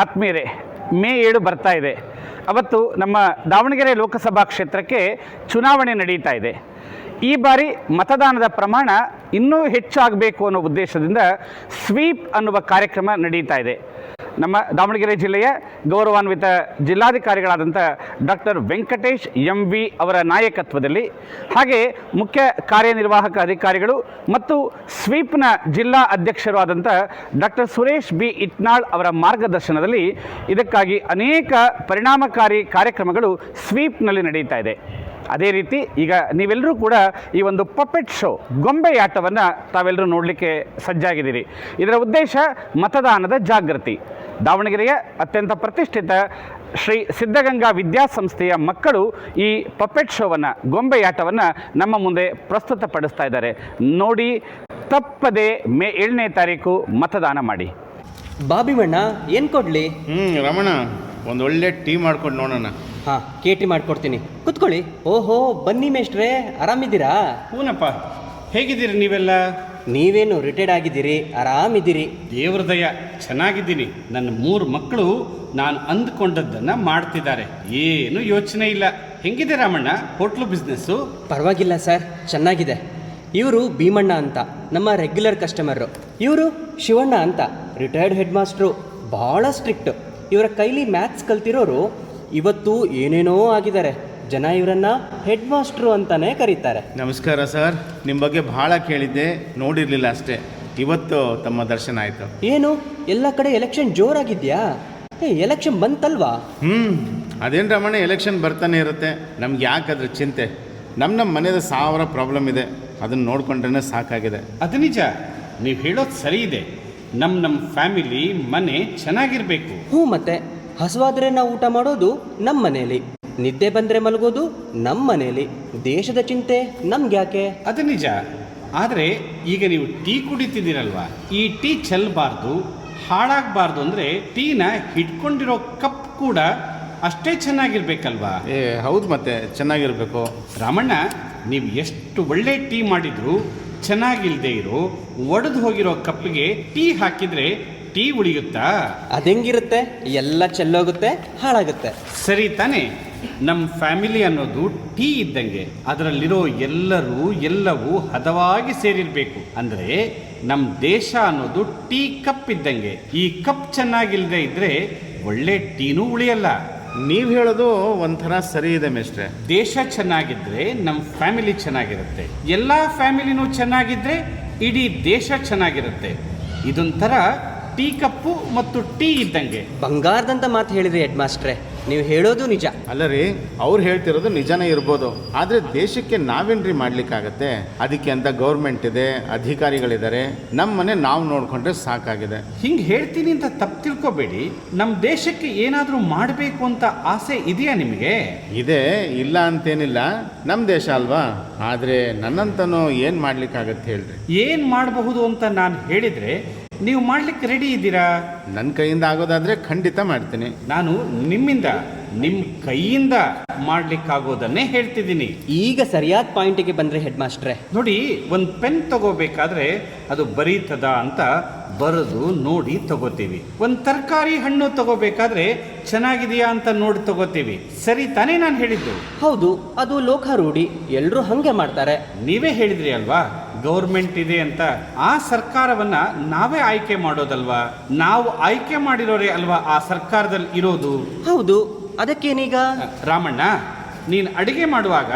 ಆತ್ಮೀಯರೇ, ಮೇ 7 ಬರ್ತಾ ಇದೆ. ಅವತ್ತು ನಮ್ಮ ದಾವಣಗೆರೆ ಲೋಕಸಭಾ ಕ್ಷೇತ್ರಕ್ಕೆ ಚುನಾವಣೆ ನಡೀತಾ ಇದೆ. ಈ ಬಾರಿ ಮತದಾನದ ಪ್ರಮಾಣ ಇನ್ನೂ ಹೆಚ್ಚಾಗಬೇಕು ಅನ್ನೋ ಉದ್ದೇಶದಿಂದ ಸ್ವೀಪ್ ಅನ್ನುವ ಕಾರ್ಯಕ್ರಮ ನಡೀತಾ ಇದೆ. ನಮ್ಮ ದಾವಣಗೆರೆ ಜಿಲ್ಲೆಯ ಗೌರವಾನ್ವಿತ ಜಿಲ್ಲಾಧಿಕಾರಿಗಳಾದಂಥ ಡಾಕ್ಟರ್ ವೆಂಕಟೇಶ್ MV ಅವರ ನಾಯಕತ್ವದಲ್ಲಿ, ಹಾಗೆ ಮುಖ್ಯ ಕಾರ್ಯನಿರ್ವಾಹಕ ಅಧಿಕಾರಿಗಳು ಮತ್ತು ಸ್ವೀಪ್ನ ಜಿಲ್ಲಾ ಅಧ್ಯಕ್ಷರು ಆದಂಥ ಡಾಕ್ಟರ್ ಸುರೇಶ್ B. ಇಟ್ನಾಳ್ ಅವರ ಮಾರ್ಗದರ್ಶನದಲ್ಲಿ ಇದಕ್ಕಾಗಿ ಅನೇಕ ಪರಿಣಾಮಕಾರಿ ಕಾರ್ಯಕ್ರಮಗಳು ಸ್ವೀಪ್ನಲ್ಲಿ ನಡೀತಾ ಇದೆ. ಅದೇ ರೀತಿ ಈಗ ನೀವೆಲ್ಲರೂ ಕೂಡ ಈ ಒಂದು ಪಪೆಟ್ ಶೋ, ಗೊಂಬೆಯಾಟವನ್ನು ತಾವೆಲ್ಲರೂ ನೋಡಲಿಕ್ಕೆ ಸಜ್ಜಾಗಿದ್ದೀರಿ. ಇದರ ಉದ್ದೇಶ ಮತದಾನದ ಜಾಗೃತಿ. ದಾವಣಗೆರೆಯ ಅತ್ಯಂತ ಪ್ರತಿಷ್ಠಿತ ಶ್ರೀ ಸಿದ್ಧಗಂಗಾ ವಿದ್ಯಾಸಂಸ್ಥೆಯ ಮಕ್ಕಳು ಈ ಪಪೆಟ್ ಶೋವನ್ನು, ಗೊಂಬೆಯಾಟವನ್ನು ನಮ್ಮ ಮುಂದೆ ಪ್ರಸ್ತುತಪಡಿಸ್ತಾ ಇದ್ದಾರೆ. ನೋಡಿ, ತಪ್ಪದೆ ಮೇ 7ನೇ ತಾರೀಕು ಮತದಾನ ಮಾಡಿ. ಬಾಬಿಮಣ್ಣ ಏನು ಕೊಡಲಿ? ರಮಣ, ಒಂದು ಒಳ್ಳೆ ಟೀ ಮಾಡ್ಕೊಂಡು ನೋಡೋಣ. ಹಾಂ, ಕೇಟಿ ಮಾಡ್ಕೊಡ್ತೀನಿ, ಕುತ್ಕೊಳ್ಳಿ. ಓಹೋ, ಬನ್ನಿ ಮೇಷ್ಟ್ರೆ, ಆರಾಮಿದ್ದೀರಾ? ಹೂನಪ್ಪ, ಹೇಗಿದ್ದೀರಿ ನೀವೆಲ್ಲ? ನೀವೇನು ರಿಟೈರ್ಡ್ ಆಗಿದ್ದೀರಿ, ಆರಾಮಿದ್ದೀರಿ? ದೇವ್ರ ದಯ, ಚೆನ್ನಾಗಿದ್ದೀನಿ. ನನ್ನ 3 ಮಕ್ಕಳು ನಾನು ಅಂದ್ಕೊಂಡದ್ದನ್ನು ಮಾಡ್ತಿದ್ದಾರೆ, ಏನು ಯೋಚನೆ ಇಲ್ಲ. ಹೆಂಗಿದೆ ರಾಮಣ್ಣ ಹೋಟ್ಲು ಬಿಸ್ನೆಸ್ಸು? ಪರವಾಗಿಲ್ಲ ಸರ್, ಚೆನ್ನಾಗಿದೆ. ಇವರು ಭೀಮಣ್ಣ ಅಂತ ನಮ್ಮ ರೆಗ್ಯುಲರ್ ಕಸ್ಟಮರು. ಇವರು ಶಿವಣ್ಣ ಅಂತ ರಿಟೈರ್ಡ್ ಹೆಡ್ ಮಾಸ್ಟ್ರು, ಭಾಳ ಸ್ಟ್ರಿಕ್ಟು. ಇವರ ಕೈಲಿ ಮ್ಯಾಥ್ಸ್ ಕಲ್ತಿರೋರು ಇವತ್ತು ಏನೇನೋ ಆಗಿದ್ದಾರೆ. ಜನ ಇವರನ್ನ ಹೆಡ್ ಮಾಸ್ಟ್ರು ಅಂತಾನೆ ಕರೀತಾರೆ. ನಮಸ್ಕಾರ ಸರ್, ನಿಮ್ಮ ಬಗ್ಗೆ ಭಾಳ ಕೇಳಿದ್ದೆ, ನೋಡಿರಲಿಲ್ಲ ಅಷ್ಟೇ. ಇವತ್ತು ತಮ್ಮ ದರ್ಶನ ಆಯಿತು. ಏನು ಎಲ್ಲ ಕಡೆ ಎಲೆಕ್ಷನ್ ಜೋರಾಗಿದ್ಯಾ? ಎಲೆಕ್ಷನ್ ಬಂತಲ್ವಾ? ಅದೇನು ರಮಣ, ಎಲೆಕ್ಷನ್ ಬರ್ತಾನೆ ಇರುತ್ತೆ. ನಮ್ಗೆ ಯಾಕಾದ್ರೆ ಚಿಂತೆ? ನಮ್ಮ ಮನೆಯದ 1000 ಪ್ರಾಬ್ಲಮ್ ಇದೆ, ಅದನ್ನು ನೋಡ್ಕೊಂಡ್ರೆ ಸಾಕಾಗಿದೆ. ಅದು ನಿಜ, ನೀವು ಹೇಳೋದು ಸರಿ ಇದೆ. ನಮ್ಮ ಫ್ಯಾಮಿಲಿ, ಮನೆ ಚೆನ್ನಾಗಿರಬೇಕು. ಮತ್ತೆ ಹಸುವಾದ್ರೆ ನಾವು ಊಟ ಮಾಡೋದು ನಮ್ಮ ಮನೆಯಲ್ಲಿ, ನಿದ್ದೆ ಬಂದರೆ ಮಲಗೋದು ನಮ್ಮ ಮನೆಯಲ್ಲಿ. ದೇಶದ ಚಿಂತೆ ನಮ್ಗೆ ಯಾಕೆ? ಅದು ನಿಜ. ಆದರೆ ಈಗ ನೀವು ಟೀ ಕುಡಿತಿದ್ದೀರಲ್ವಾ, ಈ ಟೀ ಚೆಲ್ಲಬಾರ್ದು, ಹಾಳಾಗಬಾರ್ದು. ಅಂದರೆ ಟೀನ ಹಿಡ್ಕೊಂಡಿರೋ ಕಪ್ ಕೂಡ ಅಷ್ಟೇ ಚೆನ್ನಾಗಿರ್ಬೇಕಲ್ವಾ? ಹೌದು, ಮತ್ತೆ ಚೆನ್ನಾಗಿರಬೇಕು. ರಾಮಣ್ಣ, ನೀವು ಎಷ್ಟು ಒಳ್ಳೆ ಟೀ ಮಾಡಿದ್ರು ಚೆನ್ನಾಗಿಲ್ಲದೆ ಇರೋ ಒಡೆದು ಹೋಗಿರೋ ಕಪ್ಪಿಗೆ ಟೀ ಹಾಕಿದರೆ ಟೀ ಉಳಿಯುತ್ತಾ? ಅದೆಂಗಿರುತ್ತೆ? ಎಲ್ಲ ಚೆಲ್ಲೋಗುತ್ತೆ, ಹಾಳಾಗುತ್ತೆ. ಸರಿ ತಾನೇ? ನಮ್ಮ ಫ್ಯಾಮಿಲಿ ಅನ್ನೋದು ಟೀ ಇದ್ದಂಗೆ. ಅದರಲ್ಲಿರೋ ಎಲ್ಲವೂ ಹದವಾಗಿ ಸೇರಿರಬೇಕು. ಅಂದರೆ ನಮ್ಮ ದೇಶ ಅನ್ನೋದು ಟೀ ಕಪ್ ಇದ್ದಂಗೆ. ಈ ಕಪ್ ಚೆನ್ನಾಗಿಲ್ಲದೆ ಇದ್ದರೆ ಒಳ್ಳೆ ಟೀನೂ ಉಳಿಯಲ್ಲ. ನೀವು ಹೇಳೋದು ಒಂಥರ ಸರಿ ಇದೆ ಮೇಷ್ಟ್ರೆ. ದೇಶ ಚೆನ್ನಾಗಿದ್ದರೆ ನಮ್ಮ ಫ್ಯಾಮಿಲಿ ಚೆನ್ನಾಗಿರುತ್ತೆ, ಎಲ್ಲ ಫ್ಯಾಮಿಲಿನೂ ಚೆನ್ನಾಗಿದ್ದರೆ ಇಡೀ ದೇಶ ಚೆನ್ನಾಗಿರುತ್ತೆ. ಇದೊಂಥರ ಟೀ ಕಪ್ಪು ಮತ್ತು ಟೀ ಇದ್ದಂಗೆ. ಬಂಗಾರದಂತ ಮಾತು ಹೇಳಿದ್ರಿ ಹೆಡ್ ಮಾಸ್ಟ್ರೆ, ನೀವು ಹೇಳೋದು ನಿಜ. ಅಲ್ಲ ರೀ, ಅವ್ರು ಹೇಳ್ತಿರೋದು ನಿಜನೇ ಇರ್ಬೋದು, ಆದರೆ ದೇಶಕ್ಕೆ ನಾವೇನ್ರಿ ಮಾಡ್ಲಿಕ್ಕಾಗತ್ತೆ? ಅದಕ್ಕೆ ಅಂತ ಗೌರ್ಮೆಂಟ್ ಇದೆ, ಅಧಿಕಾರಿಗಳಿದ್ದಾರೆ. ನಮ್ಮ ಮನೆ ನಾವು ನೋಡ್ಕೊಂಡ್ರೆ ಸಾಕಾಗಿದೆ. ಹಿಂಗೆ ಹೇಳ್ತೀನಿ ಅಂತ ತಪ್ಪು ತಿಳ್ಕೊಬೇಡಿ. ನಮ್ಮ ದೇಶಕ್ಕೆ ಏನಾದರೂ ಮಾಡಬೇಕು ಅಂತ ಆಸೆ ಇದೆಯಾ ನಿಮಗೆ? ಇದೆ, ಇಲ್ಲ ಅಂತೇನಿಲ್ಲ. ನಮ್ಮ ದೇಶ ಅಲ್ವಾ. ಆದರೆ ನನ್ನಂತನೂ ಏನು ಮಾಡ್ಲಿಕ್ಕಾಗತ್ತೆ ಹೇಳ್ರಿ? ಏನು ಮಾಡಬಹುದು ಅಂತ ನಾನು ಹೇಳಿದರೆ ನೀವು ಮಾಡ್ಲಿಕ್ಕೆ ರೆಡಿ ಇದ್ದೀರಾ? ನನ್ನ ಕೈಯಿಂದ ಆಗೋದಾದರೆ ಖಂಡಿತ ಮಾಡ್ತೀನಿ. ನಾನು ನಿಮ್ಮ ಕೈಯಿಂದ ಮಾಡ್ಲಿಕ್ಕಾಗೋದನ್ನೇ ಹೇಳ್ತಿದ್ದೀನಿ. ಈಗ ಸರಿಯಾದ ಪಾಯಿಂಟಿಗೆ ಬಂದರೆ ಹೆಡ್ ಮಾಸ್ಟ್ರೆ. ನೋಡಿ, ಒಂದು ಪೆನ್ ತಗೋಬೇಕಾದ್ರೆ ಅದು ಬರೀತದ ಅಂತ ಬರೆದು ನೋಡಿ ತಗೋತೀವಿ. ಒಂದು ತರಕಾರಿ, ಹಣ್ಣು ತಗೋಬೇಕಾದ್ರೆ ಚೆನ್ನಾಗಿದೆಯಾ ಅಂತ ನೋಡಿ ತಗೋತೀವಿ. ಸರಿ ತಾನೇ ನಾನು ಹೇಳಿದ್ದು? ಹೌದು, ಅದು ಲೋಕಾರೂಢಿ, ಎಲ್ಲರೂ ಹಾಗೆ ಮಾಡ್ತಾರೆ. ನೀವೇ ಹೇಳಿದ್ರಿ ಅಲ್ವಾ, ಗೌರ್ಮೆಂಟ್ ಇದೆ ಅಂತ. ಆ ಸರ್ಕಾರವನ್ನ ನಾವೇ ಆಯ್ಕೆ ಮಾಡೋದಲ್ವಾ? ನಾವು ಆಯ್ಕೆ ಮಾಡಿರೋರೇ ಅಲ್ವಾ ಆ ಸರ್ಕಾರದಲ್ಲಿ ಇರೋದು? ಹೌದು, ಅದಕ್ಕೇನೀಗ? ರಾಮಣ್ಣ, ನೀನು ಅಡಿಗೆ ಮಾಡುವಾಗ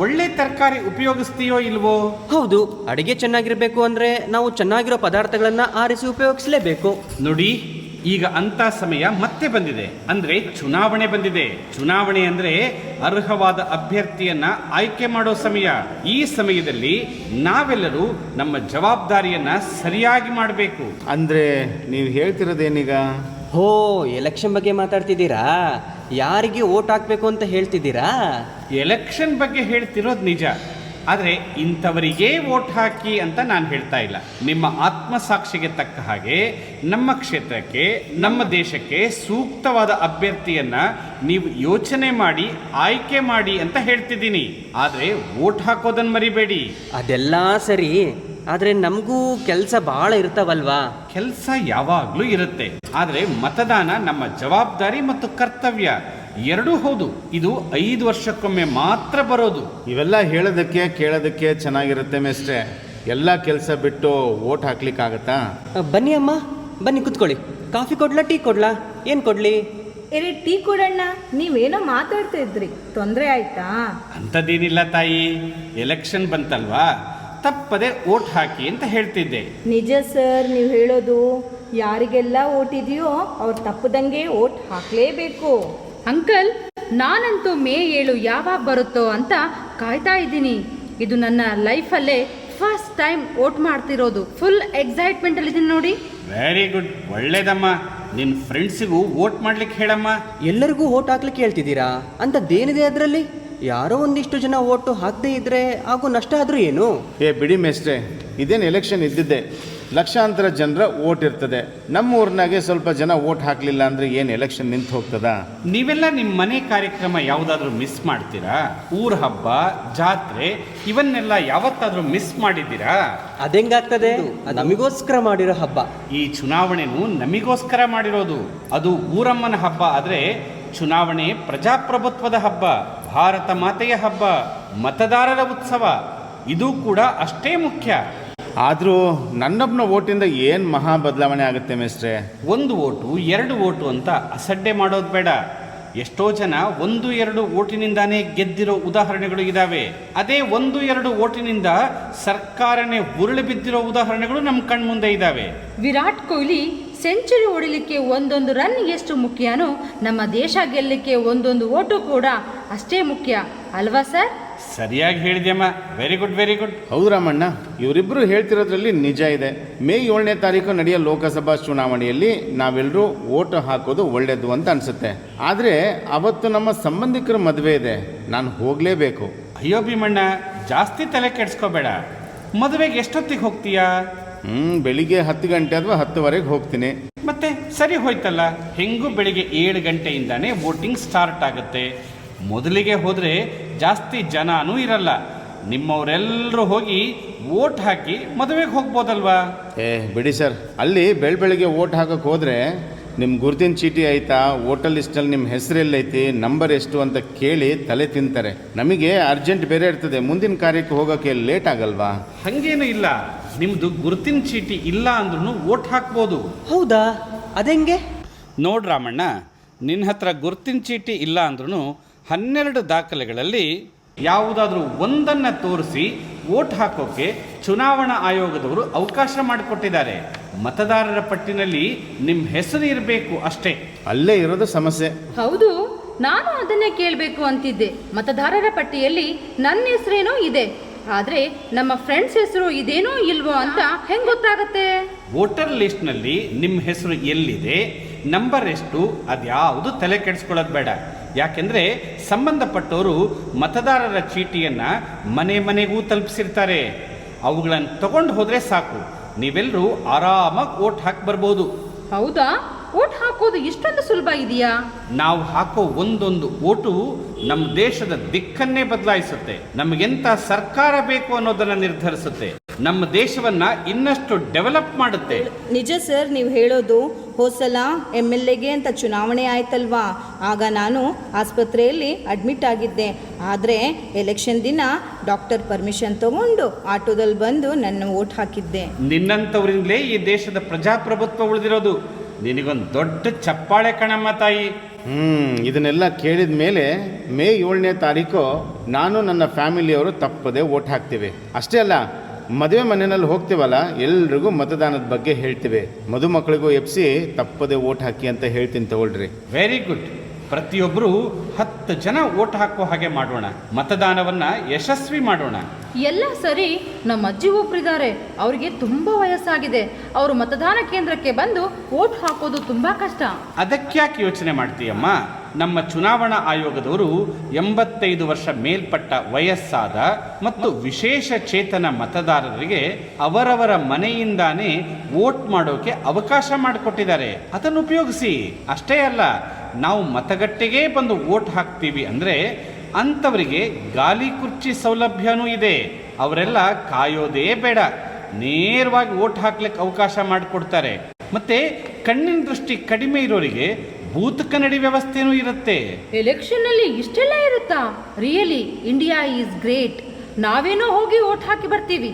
ಒಳ್ಳೆ ತರಕಾರಿ ಉಪಯೋಗಿಸ್ತೀಯೋ ಇಲ್ವೋ? ಹೌದು, ಅಡಿಗೆ ಚೆನ್ನಾಗಿರ್ಬೇಕು ಅಂದ್ರೆ ನಾವು ಚೆನ್ನಾಗಿರೋ ಪದಾರ್ಥಗಳನ್ನ ಆರಿಸಿ ಉಪಯೋಗಿಸಲೇಬೇಕು. ನೋಡಿ, ಈಗ ಅಂತ ಸಮಯ ಮತ್ತೆ ಬಂದಿದೆ. ಅಂದ್ರೆ ಚುನಾವಣೆ ಬಂದಿದೆ. ಚುನಾವಣೆ ಅಂದ್ರೆ ಅರ್ಹವಾದ ಅಭ್ಯರ್ಥಿಯನ್ನ ಆಯ್ಕೆ ಮಾಡೋ ಸಮಯ. ಈ ಸಮಯದಲ್ಲಿ ನಾವೆಲ್ಲರೂ ನಮ್ಮ ಜವಾಬ್ದಾರಿಯನ್ನ ಸರಿಯಾಗಿ ಮಾಡಬೇಕು. ಅಂದ್ರೆ ನೀವು ಹೇಳ್ತಿರೋದೇನೀಗ? ಹೋ, ಎಲೆಕ್ಷನ್ ಬಗ್ಗೆ ಮಾತಾಡ್ತಿದ್ದೀರಾ? ಯಾರಿಗೆ ಓಟ್ ಹಾಕ್ಬೇಕು ಅಂತ ಹೇಳ್ತಿದ್ದೀರಾ? ಎಲೆಕ್ಷನ್ ಬಗ್ಗೆ ಹೇಳ್ತಿರೋದು ನಿಜ, ಆದರೆ ಇಂಥವರಿಗೇ ವೋಟ್ ಹಾಕಿ ಅಂತ ನಾನು ಹೇಳ್ತಾ ಇಲ್ಲ. ನಿಮ್ಮ ಆತ್ಮಸಾಕ್ಷಿಗೆ ತಕ್ಕ ಹಾಗೆ ನಮ್ಮ ಕ್ಷೇತ್ರಕ್ಕೆ, ನಮ್ಮ ದೇಶಕ್ಕೆ ಸೂಕ್ತವಾದ ಅಭ್ಯರ್ಥಿಯನ್ನ ನೀವು ಯೋಚನೆ ಮಾಡಿ ಆಯ್ಕೆ ಮಾಡಿ ಅಂತ ಹೇಳ್ತಿದ್ದೀನಿ. ಆದರೆ ವೋಟ್ ಹಾಕೋದನ್ನು ಮರಿಬೇಡಿ. ಅದೆಲ್ಲ ಸರಿ, ಆದರೆ ನಮಗೂ ಕೆಲಸ ಭಾಳ ಇರ್ತಾವಲ್ವಾ? ಕೆಲಸ ಯಾವಾಗಲೂ ಇರುತ್ತೆ, ಆದರೆ ಮತದಾನ ನಮ್ಮ ಜವಾಬ್ದಾರಿ ಮತ್ತು ಕರ್ತವ್ಯ ಎರಡೂ ಹೌದು. ಇದು 5 ವರ್ಷಕ್ಕೊಮ್ಮೆ ಮಾತ್ರ ಬರೋದು. ಇವೆಲ್ಲ ಹೇಳೋದಕ್ಕೆ ಕೇಳೋದಕ್ಕೆ ಚೆನ್ನಾಗಿರುತ್ತೆ ಮೇಸ್ಟ್ರೆ. ಎಲ್ಲ ಕೆಲಸ ಬಿಟ್ಟು ಓಟ್ ಹಾಕ್ಲಿಕ್ಕಾಗತ್ತಾ? ಬನ್ನಿ ಅಮ್ಮ, ಬನ್ನಿ ಕುತ್ಕೊಳ್ಳಿ. ಕಾಫಿ ಕೊಡ್ಲಾ, ಟೀ ಕೊಡ್ಲಾ, ಏನು ಕೊಡಲಿ? ಎರೆ ಟೀ ಕೊಡಣ್ಣ, ನೀವೇನೋ ಮಾತಾಡ್ತಾ ಇದ್ರಿ, ತೊಂದರೆ ಆಯ್ತಾ? ಅಂಥದ್ದೇನಿಲ್ಲ ತಾಯಿ, ಎಲೆಕ್ಷನ್ ಬಂತಲ್ವಾ, ತಪ್ಪದೆ ಓಟ್ ಹಾಕಿ ಅಂತ ಹೇಳ್ತಿದ್ದೆ. ನಿಜ ಸರ್, ನೀವು ಹೇಳೋದು. ಯಾರಿಗೆಲ್ಲ ಓಟ್ ಇದೆಯೋ ಅವ್ರು ತಪ್ಪದಂಗೆ ಓಟ್ ಹಾಕಲೇಬೇಕು. ಅಂಕಲ್, ನಾನಂತೂ ಮೇ 7 ಯಾವಾಗ ಬರುತ್ತೋ ಅಂತ ಕಾಯ್ತಾ ಇದ್ದೀನಿ. ಇದು ನನ್ನ ಲೈಫಲ್ಲೇ ಫಸ್ಟ್ ಟೈಮ್ ವೋಟ್ ಮಾಡ್ತಿರೋದು. ಫುಲ್ ಎಕ್ಸೈಟ್ಮೆಂಟ್ ಅಲ್ಲಿ ಇದೀನಿ ನೋಡಿ. ವೆರಿ ಗುಡ್, ಒಳ್ಳೇದಮ್ಮ. ನಿನ್ನ ಫ್ರೆಂಡ್ಸಿಗೂ ವೋಟ್ ಮಾಡ್ಲಿಕ್ಕೆ ಹೇಳಮ್ಮ. ಎಲ್ಲರಿಗೂ ಓಟ್ ಹಾಕ್ಲಿಕ್ಕೆ ಹೇಳ್ತಿದ್ದೀರಾ? ಅಂಥದ್ದೇನಿದೆ ಅದರಲ್ಲಿ? ಯಾರೋ ಒಂದಿಷ್ಟು ಜನ ಓಟು ಹಾಕದೇ ಇದ್ರೆ ಆಗೋ ನಷ್ಟ ಆದರೂ ಏನು? ಬಿಡಿ ಮೇಸ್ಟ್ರೆ, ಇದೇನು ಎಲೆಕ್ಷನ್ ಇದ್ದಿದ್ದೆ. ಲಕ್ಷಾಂತರ ಜನರ ಓಟ್ ಇರ್ತದೆ. ನಮ್ಮ ಊರಿನಾಗೆ ಸ್ವಲ್ಪ ಜನ ಓಟ್ ಹಾಕಲಿಲ್ಲ ಅಂದರೆ ಏನು ಎಲೆಕ್ಷನ್ ನಿಂತು ಹೋಗ್ತದಾ? ನೀವೆಲ್ಲ ನಿಮ್ಮ ಮನೆ ಕಾರ್ಯಕ್ರಮ ಯಾವುದಾದ್ರೂ ಮಿಸ್ ಮಾಡ್ತೀರಾ? ಊರ ಹಬ್ಬ, ಜಾತ್ರೆ ಇವನ್ನೆಲ್ಲ ಯಾವತ್ತಾದ್ರೂ ಮಿಸ್ ಮಾಡಿದ್ದೀರಾ? ಅದೆಂಗಾಗ್ತದೆ? ಅದು ನಮಗೋಸ್ಕರ ಮಾಡಿರೋ ಹಬ್ಬ. ಈ ಚುನಾವಣೆನೂ ನಮಗೋಸ್ಕರ ಮಾಡಿರೋದು. ಅದು ಊರಮ್ಮನ ಹಬ್ಬ ಆದರೆ ಚುನಾವಣೆ ಪ್ರಜಾಪ್ರಭುತ್ವದ ಹಬ್ಬ, ಭಾರತ ಮಾತೆಯ ಹಬ್ಬ, ಮತದಾರರ ಉತ್ಸವ. ಇದು ಕೂಡ ಅಷ್ಟೇ ಮುಖ್ಯ. ಆದರೂ ನನ್ನೊಬ್ಬನ ಓಟಿಂದ ಏನು ಮಹಾ ಬದಲಾವಣೆ ಆಗುತ್ತೆ ಮೇಸ್ಟ್ರೆ? 1 ಓಟು 2 ಓಟು ಅಂತ ಅಸಡ್ಡೆ ಮಾಡೋದು ಬೇಡ. ಎಷ್ಟೋ ಜನ 1-2 ಓಟಿನಿಂದಾನೇ ಗೆದ್ದಿರೋ ಉದಾಹರಣೆಗಳು ಇದ್ದಾವೆ. ಅದೇ 1-2 ಓಟಿನಿಂದ ಸರ್ಕಾರನೇ ಉರುಳಿ ಬಿದ್ದಿರೋ ಉದಾಹರಣೆಗಳು ನಮ್ಮ ಕಣ್ಮುಂದೆ ಇದ್ದಾವೆ. ವಿರಾಟ್ ಕೊಹ್ಲಿ ಸೆಂಚುರಿ ಹೊಡಿಲಿಕ್ಕೆ 1 ರನ್ ಎಷ್ಟು ಮುಖ್ಯನೋ, ನಮ್ಮ ದೇಶ ಗೆಲ್ಲಲಿಕ್ಕೆ 1 ಓಟು ಕೂಡ ಅಷ್ಟೇ ಮುಖ್ಯ ಅಲ್ವಾ ಸರ್? ಸರಿಯಾಗಿ ಹೇಳಿದ್ಯಮ್ಮ. Very good, very good. ಹೌದು ರಾಮಣ್ಣ, ಇವರಿಬ್ಬರು ಹೇಳ್ತಿರೋದ್ರಲ್ಲಿ ನಿಜ ಇದೆ. ಮೇ 7ನೇ ತಾರೀಕು ನಡೆಯೋ ಲೋಕಸಭಾ ಚುನಾವಣೆಯಲ್ಲಿ ನಾವೆಲ್ಲರೂ ಓಟ್ ಹಾಕೋದು ಒಳ್ಳೆಯದು ಅಂತ ಅನಿಸುತ್ತೆ. ಆದರೆ ಅವತ್ತು ನಮ್ಮ ಸಂಬಂಧಿಕರ ಮದುವೆ ಇದೆ, ನಾನು ಹೋಗಲೇಬೇಕು. ಅಯ್ಯೋ ಭೀಮಣ್ಣ, ಜಾಸ್ತಿ ತಲೆ ಕೆಡಿಸ್ಕೋಬೇಡ. ಮದುವೆಗೆ ಎಷ್ಟೊತ್ತಿಗೆ ಹೋಗ್ತೀಯಾ? ಬೆಳಿಗ್ಗೆ 10 ಗಂಟೆ ಅಥವಾ 10:15 ಹೋಗ್ತೀನಿ. ಮತ್ತೆ ಸರಿ ಹೋಯ್ತಲ್ಲ. ಹೆಂಗೂ ಬೆಳಿಗ್ಗೆ 7 ಗಂಟೆಯಿಂದಾನೇ ವೋಟಿಂಗ್ ಸ್ಟಾರ್ಟ್ ಆಗುತ್ತೆ. ಮೊದಲಿಗೆ ಹೋದರೆ ಜಾಸ್ತಿ ಜನನೂ ಇರಲ್ಲ. ನಿಮ್ಮವರೆಲ್ಲರೂ ಹೋಗಿ ವೋಟ್ ಹಾಕಿ ಮದುವೆಗೆ ಹೋಗ್ಬೋದಲ್ವಾ? ಬಿಡಿ ಸರ್, ಅಲ್ಲಿ ಬೆಳಗ್ಗೆ ಓಟ್ ಹಾಕಕ್ಕೆ ಹೋದರೆ ನಿಮ್ಮ ಗುರುತಿನ ಚೀಟಿ ಆಯಿತಾ, ವೋಟರ್ ಲಿಸ್ಟಲ್ಲಿ ನಿಮ್ಮ ಹೆಸರೆಲ್ಲೈತಿ, ನಂಬರ್ ಎಷ್ಟು ಅಂತ ಕೇಳಿ ತಲೆ ತಿಂತಾರೆ. ನಮಗೆ ಅರ್ಜೆಂಟ್ ಬೇರೆ ಇರ್ತದೆ, ಮುಂದಿನ ಕಾರ್ಯಕ್ಕೆ ಹೋಗೋಕ್ಕೆ ಲೇಟ್ ಆಗಲ್ವಾ? ಹಾಗೇನು ಇಲ್ಲ, ನಿಮ್ಮದು ಗುರುತಿನ ಚೀಟಿ ಇಲ್ಲ ಅಂದ್ರೂ ವೋಟ್ ಹಾಕ್ಬೋದು. ಹೌದಾ? ಅದೆಂಗೆ? ನೋಡ್ರಾಮಣ್ಣ, ನಿನ್ನ ಹತ್ರ ಗುರುತಿನ ಚೀಟಿ ಇಲ್ಲ ಅಂದ್ರೂ 12 ದಾಖಲೆಗಳಲ್ಲಿ ಯಾವುದಾದ್ರೂ ಒಂದನ್ನು ತೋರಿಸಿ ವೋಟ್ ಹಾಕೋಕ್ಕೆ ಚುನಾವಣಾ ಆಯೋಗದವರು ಅವಕಾಶ ಮಾಡಿಕೊಟ್ಟಿದ್ದಾರೆ. ಮತದಾರರ ಪಟ್ಟಿನಲ್ಲಿ ನಿಮ್ಮ ಹೆಸರು ಇರಬೇಕು ಅಷ್ಟೇ. ಅಲ್ಲೇ ಇರೋದು ಸಮಸ್ಯೆ. ಹೌದು, ನಾನು ಅದನ್ನೇ ಕೇಳಬೇಕು ಅಂತಿದ್ದೆ. ಮತದಾರರ ಪಟ್ಟಿಯಲ್ಲಿ ನನ್ನ ಹೆಸರೇನೋ ಇದೆ, ಆದರೆ ನಮ್ಮ ಫ್ರೆಂಡ್ಸ್ ಹೆಸರು ಇದೇನೋ ಇಲ್ವೋ ಅಂತ ಹೆಂಗೆ ಗೊತ್ತಾಗತ್ತೆ? ವೋಟರ್ ಲಿಸ್ಟ್ನಲ್ಲಿ ನಿಮ್ಮ ಹೆಸರು ಎಲ್ಲಿದೆ, ನಂಬರ್ ಎಷ್ಟು, ಅದ್ಯಾವುದು ತಲೆ ಕೆಡಿಸ್ಕೊಳ್ಳೋದು ಬೇಡ. ಯಾಕೆಂದರೆ ಸಂಬಂಧಪಟ್ಟವರು ಮತದಾರರ ಚೀಟಿಯನ್ನು ಮನೆಗೂ ತಲುಪಿಸಿರ್ತಾರೆ. ಅವುಗಳನ್ನು ತಗೊಂಡು ಹೋದರೆ ಸಾಕು, ನೀವೆಲ್ಲರೂ ಆರಾಮಾಗಿ ವೋಟ್ ಹಾಕಿ ಬರ್ಬೋದು. ಹೌದಾ? ವೋಟ್ ಹಾಕೋದು ಇಷ್ಟೊಂದು ಸುಲಭ ಇದೆಯಾ? ನಾವು ಹಾಕೋ ಒಂದೊಂದು ವೋಟು ನಮ್ಮ ದೇಶದ ದಿಕ್ಕನ್ನೇ ಬದಲಾಯಿಸುತ್ತೆ. ನಮಗೆಂತ ಸರ್ಕಾರ ಬೇಕು ಅನ್ನೋದನ್ನು ನಿರ್ಧರಿಸುತ್ತೆ. ನಮ್ಮ ದೇಶವನ್ನ ಇನ್ನಷ್ಟು ಡೆವಲಪ್ ಮಾಡುತ್ತೆ. ನಿಜ ಸರ್, ನೀವು ಹೇಳೋದು. ಹೋದ್ಸಲ MLAಗೆ ಅಂತ ಚುನಾವಣೆ ಆಯ್ತಲ್ವಾ, ಆಗ ನಾನು ಆಸ್ಪತ್ರೆಯಲ್ಲಿ ಅಡ್ಮಿಟ್ ಆಗಿದ್ದೆ. ಆದರೆ ಎಲೆಕ್ಷನ್ ದಿನ ಡಾಕ್ಟರ್ ಪರ್ಮಿಷನ್ ತಗೊಂಡು ಆಟೋದಲ್ಲಿ ಬಂದು ನನ್ನ ವೋಟ್ ಹಾಕಿದ್ದೆ. ನಿನ್ನಂಥವ್ರಿಂದಲೇ ಈ ದೇಶದ ಪ್ರಜಾಪ್ರಭುತ್ವ ಉಳಿದಿರೋದು. ನಿನಗೊಂದು ದೊಡ್ಡ ಚಪ್ಪಾಳೆ ಕಣಮ್ಮ ತಾಯಿ. ಇದನ್ನೆಲ್ಲ ಕೇಳಿದ ಮೇಲೆ ಮೇ 7ನೇ ತಾರೀಕು ನಾನು ನನ್ನ ಫ್ಯಾಮಿಲಿಯವರು ತಪ್ಪದೆ ವೋಟ್ ಹಾಕ್ತೀವಿ. ಅಷ್ಟೇ ಅಲ್ಲ, ಮದುವೆ ಮನೆಯಲ್ಲಿ ಹೋಗ್ತೀವಲ್ಲ, ಎಲ್ರಿಗೂ ಮತದಾನದ ಬಗ್ಗೆ ಹೇಳ್ತೀವಿ. ಮದುಮಕ್ಕಳಿಗೂ ಎಪ್ಸಿ ತಪ್ಪದೆ ವೋಟ್ ಹಾಕಿ ಅಂತ ಹೇಳ್ತೀನಿ, ತಗೊಳ್ರಿ. Very good. ಪ್ರತಿಯೊಬ್ಬರು 10 ಜನ ವೋಟ್ ಹಾಕೋ ಹಾಗೆ ಮಾಡೋಣ. ಮತದಾನವನ್ನ ಯಶಸ್ವಿ ಮಾಡೋಣ. ಎಲ್ಲ ಸರಿ. ನಮ್ಮ ಅಜ್ಜಿ ಒಬ್ಬರಿದ್ದಾರೆ, ಅವರಿಗೆ ತುಂಬ ವಯಸ್ಸಾಗಿದೆ. ಅವರು ಮತದಾನ ಕೇಂದ್ರಕ್ಕೆ ಬಂದು ವೋಟ್ ಹಾಕೋದು ತುಂಬ ಕಷ್ಟ. ಅದಕ್ಯಾಕೆ ಯೋಚನೆ ಮಾಡ್ತೀಯಮ್ಮ? ನಮ್ಮ ಚುನಾವಣಾ ಆಯೋಗದವರು 85 ವರ್ಷ ಮೇಲ್ಪಟ್ಟ ವಯಸ್ಸಾದ ಮತ್ತು ವಿಶೇಷ ಚೇತನ ಮತದಾರರಿಗೆ ಅವರವರ ಮನೆಯಿಂದಾನೇ ವೋಟ್ ಮಾಡೋಕೆ ಅವಕಾಶ ಮಾಡಿಕೊಟ್ಟಿದ್ದಾರೆ. ಅದನ್ನು ಉಪಯೋಗಿಸಿ. ಅಷ್ಟೇ ಅಲ್ಲ, ನಾವು ಮತಗಟ್ಟೆಗೆ ಬಂದು ವೋಟ್ ಹಾಕ್ತೀವಿ ಅಂದರೆ ಅಂಥವರಿಗೆ ಗಾಲಿ ಕುರ್ಚಿ ಸೌಲಭ್ಯನೂ ಇದೆ. ಅವರೆಲ್ಲ ಕಾಯೋದೇ ಬೇಡ, ನೇರವಾಗಿ ಓಟ್ ಹಾಕ್ಲಿಕ್ಕೆ ಅವಕಾಶ ಮಾಡಿಕೊಡ್ತಾರೆ. ಮತ್ತೆ ಕಣ್ಣಿನ ದೃಷ್ಟಿ ಕಡಿಮೆ ಇರೋರಿಗೆ ಬೂತ್ ಕನ್ನಡಿ ವ್ಯವಸ್ಥೆನೂ ಇರುತ್ತೆ. ಎಲೆಕ್ಷನ್ ಅಲ್ಲಿ ಇಷ್ಟೆಲ್ಲ ಇರುತ್ತಾ? Really India is great. ನಾವೇನೋ ಹೋಗಿ ಓಟ್ ಹಾಕಿ ಬರ್ತೀವಿ,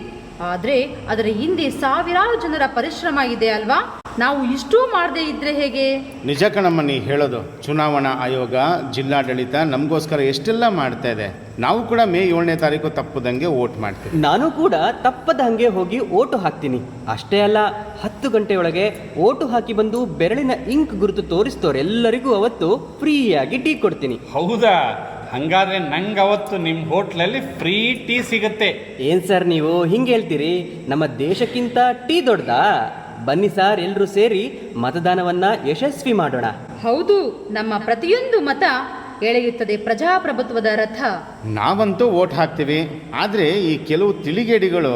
ಆದ್ರೆ ಅದರ ಹಿಂದೆ ಸಾವಿರಾರು ಜನರ ಪರಿಶ್ರಮ ಇದೆ ಅಲ್ವಾ? ನಾವು ಇಷ್ಟೂ ಮಾಡದೇ ಇದ್ರೆ ಹೇಗೆ? ನಿಜ ಕಣಮ್ಮ ನೀ ಹೇಳೋದು. ಚುನಾವಣಾ ಆಯೋಗ, ಜಿಲ್ಲಾಡಳಿತ ನಮಗೋಸ್ಕರ ಎಷ್ಟೆಲ್ಲ ಮಾಡ್ತಾ ಇದೆ. ನಾವು ಕೂಡ ಮೇ 7ನೇ ತಾರೀಕು ತಪ್ಪದಂಗೆ ವೋಟ್ ಮಾಡ್ತೀವಿ. ನಾನು ಕೂಡ ತಪ್ಪದ ಹಂಗೆ ಹೋಗಿ ಓಟು ಹಾಕ್ತೀನಿ. ಅಷ್ಟೇ ಅಲ್ಲ, 10 ಗಂಟೆಯೊಳಗೆ ಓಟು ಹಾಕಿ ಬಂದು ಬೆರಳಿನ ಇಂಕ್ ಗುರುತು ತೋರಿಸ್ತೋರೆಲ್ಲರಿಗೂ ಅವತ್ತು ಫ್ರೀಯಾಗಿ ಟೀ ಕೊಡ್ತೀನಿ. ಹೌದಾ? ಹಂಗಾದ್ರೆ ನಂಗೆ ಅವತ್ತು ನಿಮ್ಮ ಹೋಟ್ಲಲ್ಲಿ ಫ್ರೀ ಟೀ ಸಿಗುತ್ತೆ. ಏನ್ ಸರ್ ನೀವು ಹಿಂಗೆ ಹೇಳ್ತೀರಿ? ನಮ್ಮ ದೇಶಕ್ಕಿಂತ ಟೀ ದೊಡ್ಡದಾ? ಬನ್ನಿ ಸರ್, ಎಲ್ಲರೂ ಸೇರಿ ಮತದಾನವನ್ನ ಯಶಸ್ವಿ ಮಾಡೋಣ. ಹೌದು, ನಮ್ಮ ಪ್ರತಿಯೊಂದು ಮತ ಎಳೆಯುತ್ತದೆ ಪ್ರಜಾಪ್ರಭುತ್ವದ ರಥ. ನಾವಂತೂ ವೋಟ್ ಹಾಕ್ತೀವಿ, ಆದರೆ ಈ ಕೆಲವು ತಿಳಿಗೇಡಿಗಳು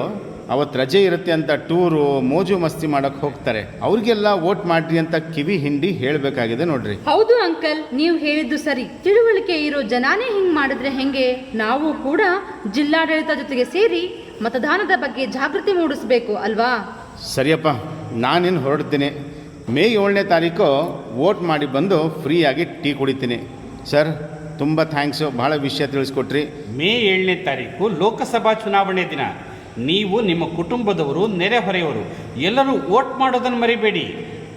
ಅವತ್ತು ರಜೆ ಇರುತ್ತೆ ಅಂತ ಟೂರು ಮೋಜು ಮಸ್ತಿ ಮಾಡಕ್ಕೆ ಹೋಗ್ತಾರೆ. ಅವ್ರಿಗೆಲ್ಲ ವೋಟ್ ಮಾಡ್ರಿ ಅಂತ ಕಿವಿ ಹಿಂಡಿ ಹೇಳಬೇಕಾಗಿದೆ ನೋಡ್ರಿ. ಹೌದು ಅಂಕಲ್, ನೀವು ಹೇಳಿದ್ದು ಸರಿ. ತಿಳುವಳಿಕೆ ಇರೋ ಜನಾನೇ ಹಿಂಗ್ ಮಾಡಿದ್ರೆ ಹೆಂಗೆ? ನಾವು ಕೂಡ ಜಿಲ್ಲಾಡಳಿತ ಜೊತೆಗೆ ಸೇರಿ ಮತದಾನದ ಬಗ್ಗೆ ಜಾಗೃತಿ ಮೂಡಿಸ್ಬೇಕು ಅಲ್ವಾ? ಸರಿಯಪ್ಪ, ನಾನಿನ್ನು ಹೊರಡ್ತೀನಿ. ಮೇ 7ನೇ ತಾರೀಕು ವೋಟ್ ಮಾಡಿ ಬಂದು ಫ್ರೀಯಾಗಿ ಟೀ ಕುಡಿತೀನಿ. ಸರ್, ತುಂಬ ಥ್ಯಾಂಕ್ಸು, ಭಾಳ ವಿಷಯ ತಿಳಿಸ್ಕೊಟ್ರಿ. ಮೇ 7ನೇ ತಾರೀಕು ಲೋಕಸಭಾ ಚುನಾವಣೆ ದಿನ. ನೀವು, ನಿಮ್ಮ ಕುಟುಂಬದವರು, ನೆರೆಹೊರೆಯವರು ಎಲ್ಲರೂ ವೋಟ್ ಮಾಡೋದನ್ನು ಮರಿಬೇಡಿ.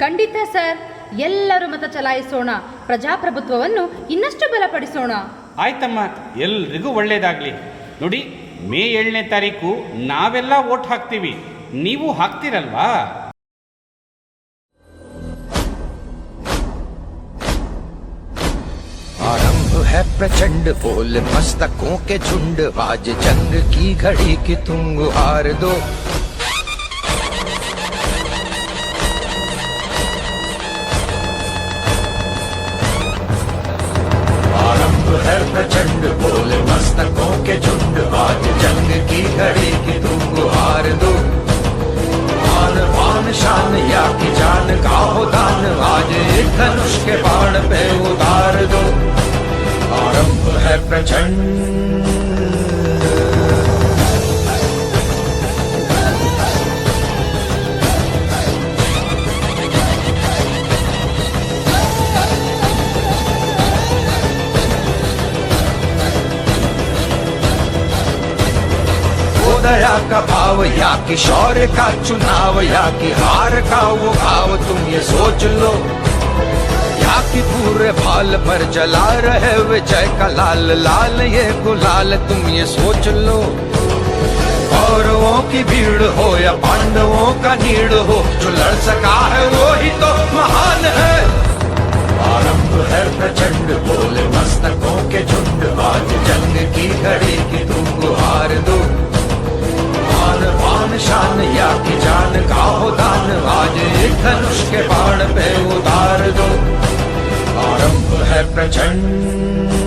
ಖಂಡಿತ ಸರ್, ಎಲ್ಲರೂ ಮತ ಚಲಾಯಿಸೋಣ, ಪ್ರಜಾಪ್ರಭುತ್ವವನ್ನು ಇನ್ನಷ್ಟು ಬಲಪಡಿಸೋಣ. ಆಯ್ತಮ್ಮ, ಎಲ್ರಿಗೂ ಒಳ್ಳೇದಾಗಲಿ. ನೋಡಿ, ಮೇ 7ನೇ ತಾರೀಕು ನಾವೆಲ್ಲ ವೋಟ್ ಹಾಕ್ತೀವಿ, ನೀವು ಹಾಕ್ತೀರಲ್ವಾ? आरंभ है प्रचंड, बोल मस्तकों के झुंड, आज जंग की घड़ी की तुम गुहार दो। आरंभ है प्रचंड, बोल मस्तकों के झुंड, आज जंग की घड़ी की तुम गुहार दो। आन पान शान या की जान का हो दान, आज एक धनुष के बाण पे उतार दो। आरंभ है प्रचंड। दया का भाव या कि शौर्य का चुनाव, या कि हार का वो भाव तुम ये सोच लो, या कि पूरे भाल पर जला रहे विजय का लाल लाल ये गुलाल तुम ये सोच लो। कौरवों की भीड़ हो या पांडवों का नीड़ हो, जो लड़ सका है वो ही तो महान है। आरंभ है प्रचंड, बोले मस्तकों के झुंड, आज जंग की घड़ी की तुम गुहार दो। आन पान शान या की जान का हो दान, आज एक धनुष के बाण पे उतार दो। आरंभ है प्रचंड।